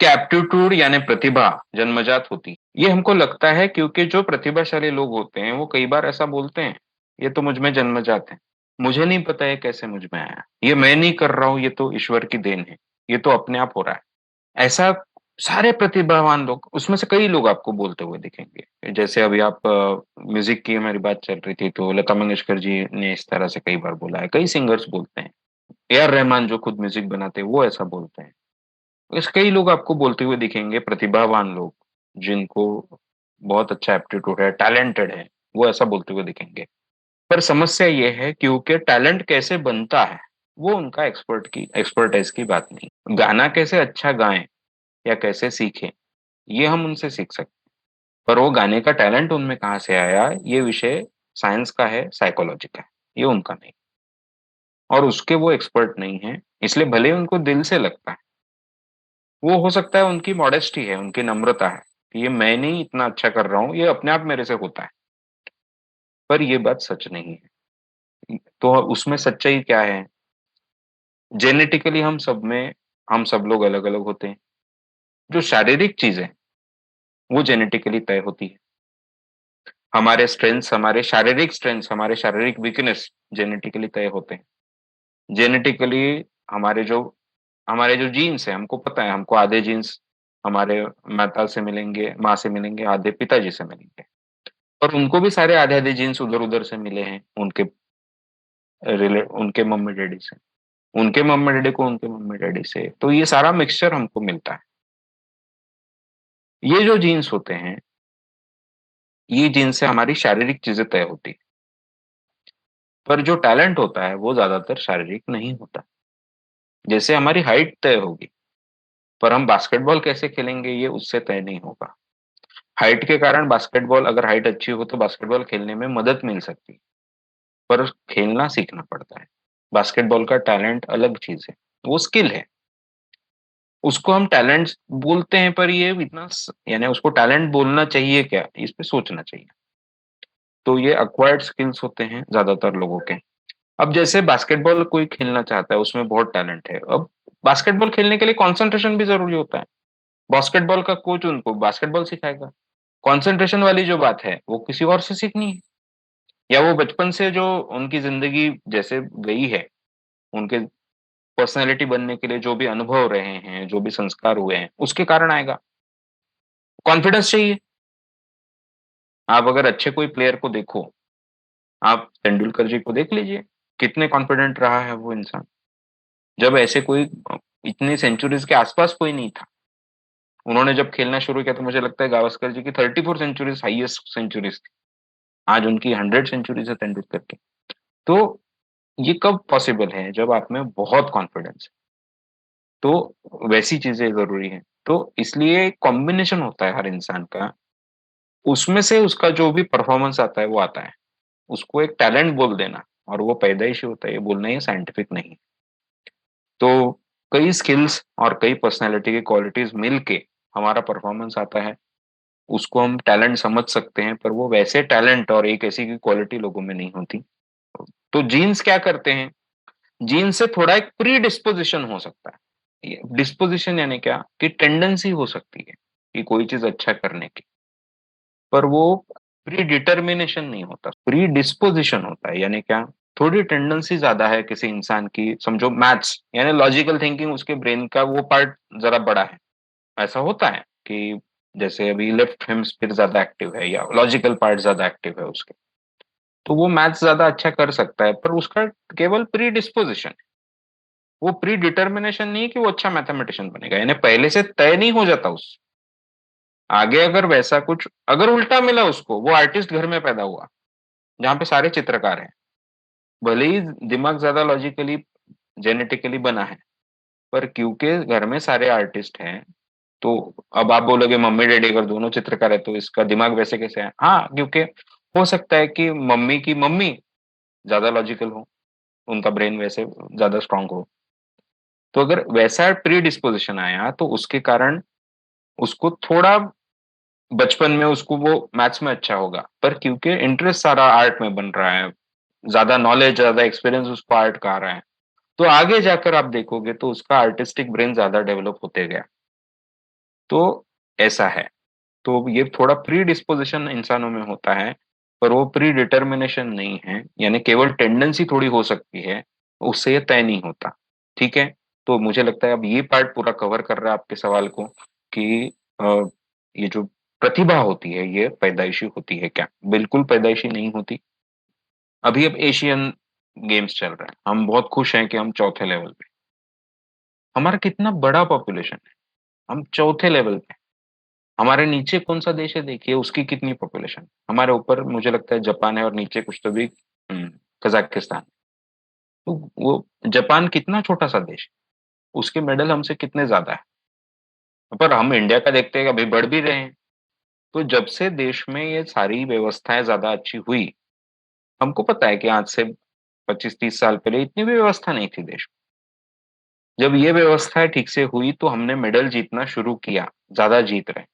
क्या एप्टीट्यूड यानी प्रतिभा जन्मजात होती है? ये हमको लगता है क्योंकि जो प्रतिभाशाली लोग होते हैं वो कई बार ऐसा बोलते हैं, ये तो मुझ में जन्मजात है। मुझे नहीं पता ये कैसे मुझ में आया। ये मैं नहीं कर रहा हूँ, ये तो ईश्वर की देन है। ये तो अपने आप हो रहा है। ऐसा सारे प्रतिभावान लोग, उसमें से कई लोग आपको बोलते हुए दिखेंगे। जैसे अभी आप म्यूजिक की हमारी बात चल रही थी तो लता मंगेशकर जी ने इस तरह से कई बार बोला है। कई सिंगर्स बोलते हैं। ए आर रहमान जो खुद म्यूजिक बनाते हैं वो ऐसा बोलते हैं। इस कई लोग आपको बोलते हुए दिखेंगे, प्रतिभावान लोग जिनको बहुत अच्छा एप्टीट्यूड है, टैलेंटेड है, वो ऐसा बोलते हुए दिखेंगे। पर समस्या ये है क्योंकि टैलेंट कैसे बनता है वो उनका एक्सपर्टाइज की बात नहीं। गाना कैसे अच्छा गाएं या कैसे सीखें ये हम उनसे सीख सकते हैं। पर वो गाने का टैलेंट उनमें कहाँ से आया ये विषय साइंस का है, साइकोलॉजी का है, ये उनका नहीं। और उसके वो एक्सपर्ट नहीं है, इसलिए भले ही उनको दिल से लगता है। वो हो सकता है उनकी मॉडेस्टी है, उनकी नम्रता है कि ये मैं नहीं इतना अच्छा कर रहा हूँ, ये अपने आप मेरे से होता है। पर ये बात सच नहीं है। तो उसमें सच्चाई क्या है? जेनेटिकली हम सब लोग अलग-अलग होते हैं। जो शारीरिक चीज़ें वो जेनेटिकली तय होती है। हमारे शारीरिक स्ट्रेंथ्स, हमारे शारीरिक वीकनेस जेनेटिकली तय होते हैं। जेनेटिकली हमारे जो हमारे जो जीन्स हैं, हमको पता है हमको आधे जीन्स हमारे माता से मिलेंगे, माँ से मिलेंगे, आधे पिताजी से मिलेंगे। और उनको भी सारे आधे-आधे जीन्स उधर-उधर से मिले हैं, उनके मम्मी-डैडी से। उनके मम्मी-डैडी को उनके मम्मी-डैडी से। तो ये सारा मिक्सचर हमको मिलता है। ये जो जीन्स होते हैं, ये जीन्स से हमारी शारीरिक चीज़ें तय होती हैं। पर जो टैलेंट होता है, वो ज़्यादातर शारीरिक नहीं होता। जैसे हमारी हाइट तय होगी, पर हम बास्केटबॉल कैसे खेलेंगे ये उससे तय नहीं होगा। हाइट के कारण बास्केटबॉल, अगर हाइट अच्छी हो तो बास्केटबॉल खेलने में मदद मिल सकती है, पर खेलना सीखना पड़ता है। बास्केटबॉल का टैलेंट अलग चीज़ है, वो स्किल है। उसको हम टैलेंट बोलते हैं, पर ये इतना यानी उसको टैलेंट बोलना चाहिए क्या? इस पे सोचना चाहिए। तो ये एक्वायर्ड स्किल्स होते हैं ज़्यादातर लोगों के। अब जैसे बास्केटबॉल कोई खेलना चाहता है, उसमें बहुत टैलेंट है। अब बास्केटबॉल खेलने के लिए कंसंट्रेशन भी ज़रूरी होता है। बास्केटबॉल का कोच उनको बास्केटबॉल सिखाएगा। कंसंट्रेशन वाली जो बात है, वो किसी और से सीखनी है। या वो बचपन से जो उनकी ज़िंदगी जैसे गई है, उनके पर्सनैलिटी बनने के लिए जो भी अनुभव रहे हैं, जो भी संस्कार हुए हैं, उसके कारण आएगा। कॉन्फिडेंस चाहिए। आप अगर अच्छे कोई प्लेयर को देखो, आप तेंदुलकर जी को देख लीजिए, कितने कॉन्फिडेंट रहा है वो इंसान। जब ऐसे कोई इतनी सेंचुरीज़ के आस-पास कोई नहीं था। उन्होंने जब खेलना शुरू किया तो मुझे लगता है गावस्कर जी की 34 सेंचुरीज़ हाईएस्ट सेंचुरीज़ थी। आज उनकी 100 सेंचुरीज़ है तेंदुलकर की। तो ये कब पॉसिबल है? जब आप में बहुत कॉन्फिडेंस है। तो वैसी चीज़ें ज़रूरी हैं। तो इसलिए कॉम्बिनेशन होता है हर इंसान का। उसमें से उसका जो भी परफॉर्मेंस आता है वो आता है। उसको एक टैलेंट बोल देना और वो पैदाइशी होता है, ये बोलना ये साइंटिफिक नहीं है। तो कई स्किल्स और कई पर्सनैलिटी की क्वालिटीज़ मिल के हमारा परफॉर्मेंस आता है। उसको हम टैलेंट समझ सकते हैं, पर वो वैसे टैलेंट और एक ऐसी की क्वालिटी लोगों में नहीं होती। तो जीन्स क्या करते हैं? जीन्स से थोड़ा एक प्रीडिस्पोज़िशन हो सकता है। ये डिस्पोज़िशन यानी क्या? कि टेंडेंसी हो सकती है, कि कोई चीज़ अच्छा करने की। पर वो प्रीडिटर्मिनेशन नहीं होता, प्रीडिस्पोज़िशन होता है। यानी क्या? थोड़ी टेंडेंसी ज़्यादा है किसी इंसान की, समझो मैथ्स यानी लॉजिकल थिंकिंग, उसके ब्रेन का वो पार्ट ज़रा बड़ा है। ऐसा होता है कि जैसे अभी लेफ्ट हेमिस्फीयर ज़्यादा एक्टिव है या लॉजिकल पार्ट ज़्यादा एक्टिव है उसके, तो वो मैथ्स ज़्यादा अच्छा कर सकता है, पर उसका केवल प्रीडिस्पोज़िशन है। वो प्रीडिटर्मिनेशन नहीं है कि वो अच्छा मैथमेटिशियन बनेगा, यानी पहले से तय नहीं हो जाता उस आगे। अगर वैसा कुछ अगर उल्टा मिला उसको, वो आर्टिस्ट घर में पैदा हुआ, जहाँ पे सारे चित्रकार हैं। भले ही दिमाग ज़्यादा लॉजिकली जेनेटिकली बना है, पर क्योंकि घर में सारे आर्टिस्ट हैं, तो अब आप बोलोगे मम्मी-डैडी अगर दोनों चित्रकार है तो इसका दिमाग वैसे कैसे है? हाँ, क्योंकि हो सकता है कि मम्मी की मम्मी ज़्यादा लॉजिकल हो, उनका ब्रेन वैसे ज़्यादा स्ट्रॉन्ग हो। तो अगर वैसा प्रीडिस्पोज़िशन आया तो उसके कारण उसको थोड़ा बचपन में उसको वो मैथ्स में अच्छा होगा, पर क्योंकि इंटरेस्ट सारा आर्ट में बन रहा है, ज़्यादा नॉलेज, ज़्यादा एक्सपीरियंस उसको आर्ट का आ रहा है, तो आगे जाकर आप देखोगे तो उसका आर्टिस्टिक ब्रेन ज़्यादा डेवलप होते गया। तो ऐसा है। तो ये थोड़ा प्री-डिस्पोज़िशन इंसानों में होता है, पर वो प्री-डिटर्मिनेशन नहीं है, यानी केवल टेंडेंसी थोड़ी हो सकती है, उससे ये तय नहीं होता, ठीक है? तो मुझे लगता है अब ये पार्ट पूरा कवर कर रहा है आपके सवाल को कि अ, ये जो प्रतिभा होती है, ये पैदाइशी होती है क्या? बिल्कुल पैदाइशी नहीं होती। अभी अब एशियन गेम्स चल रहे हैं, हम बहुत खुश हैं कि हम चौथे लेवल पे। हमारा कितना बड़ा पॉपुलेशन है, हम चौथे लेवल पे हैं। हमारे नीचे कौन-सा देश है देखिए, उसकी कितनी पॉपुलेशन। हमारे ऊपर मुझे लगता है जापान है और नीचे कुछ तो भी कज़ाकिस्तान। तो वो जापान कितना छोटा-सा देश है, उसके मेडल हमसे कितने ज़्यादा है। पर हम इंडिया का देखते हैं कि अभी बढ़ भी रहे हैं। तो जब से देश में ये सारी व्यवस्थाएँ ज़्यादा अच्छी हुई, हमको पता है कि आज से 25-30 साल पहले इतनी भी व्यवस्था नहीं थी देश में। जब ये व्यवस्थाएँ ठीक से हुई तो हमने मेडल जीतना शुरू किया, ज़्यादा जीत रहे हैं।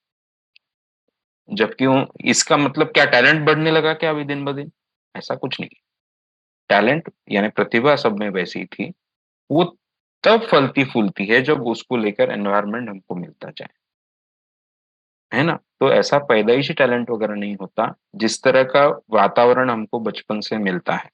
जबकि वो इसका मतलब क्या टैलेंट बढ़ने लगा क्या अभी दिन-ब-दिन? ऐसा कुछ नहीं। टैलेंट यानी प्रतिभा सब में वैसी थी, वो तब फलती-फूलती है जब उसको लेकर एनवायरनमेंट हमको मिलता जाए, है ना? तो ऐसा पैदाइशी टैलेंट वगैरह नहीं होता, जिस तरह का वातावरण हमको बचपन से मिलता है,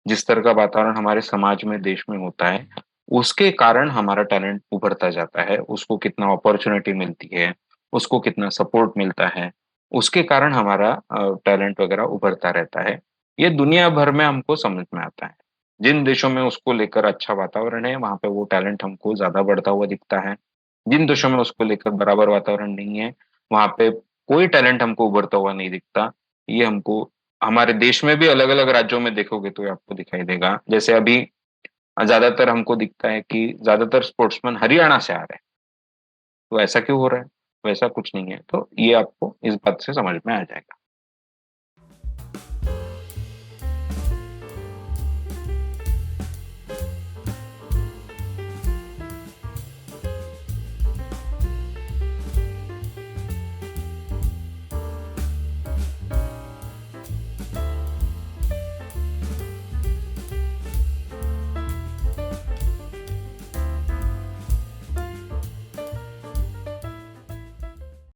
जिस तरह का वातावरण हमारे समाज में, देश में होता है, उसके कारण हमारा टैलेंट उभरता जाता है, उसको कितना अपॉर्च्युनिटी मिलती है, उसको कितना सपोर्ट मिलता है, उसके कारण हमारा टैलेंट वगैरह उभरता रहता है। ये दुनिया भर में हमको समझ में आता है। जिन देशों में उसको लेकर अच्छा वातावरण है, वहाँ पे वो टैलेंट हमको ज़्यादा बढ़ता हुआ दिखता है। जिन देशों में उसको लेकर बराबर वातावरण नहीं है, वहाँ पे कोई टैलेंट हमको उभरता हुआ नहीं दिखता। ये हमको हमारे देश में भी अलग-अलग राज्यों में देखोगे तो आपको दिखाई देगा। जैसे अभी ज़्यादातर हमको दिखता है कि ज़्यादातर स्पोर्ट्समैन हरियाणा से आ रहे हैं, तो ऐसा क्यों हो रहा है? वैसा कुछ नहीं है। तो ये आपको इस बात से समझ में आ जाएगा।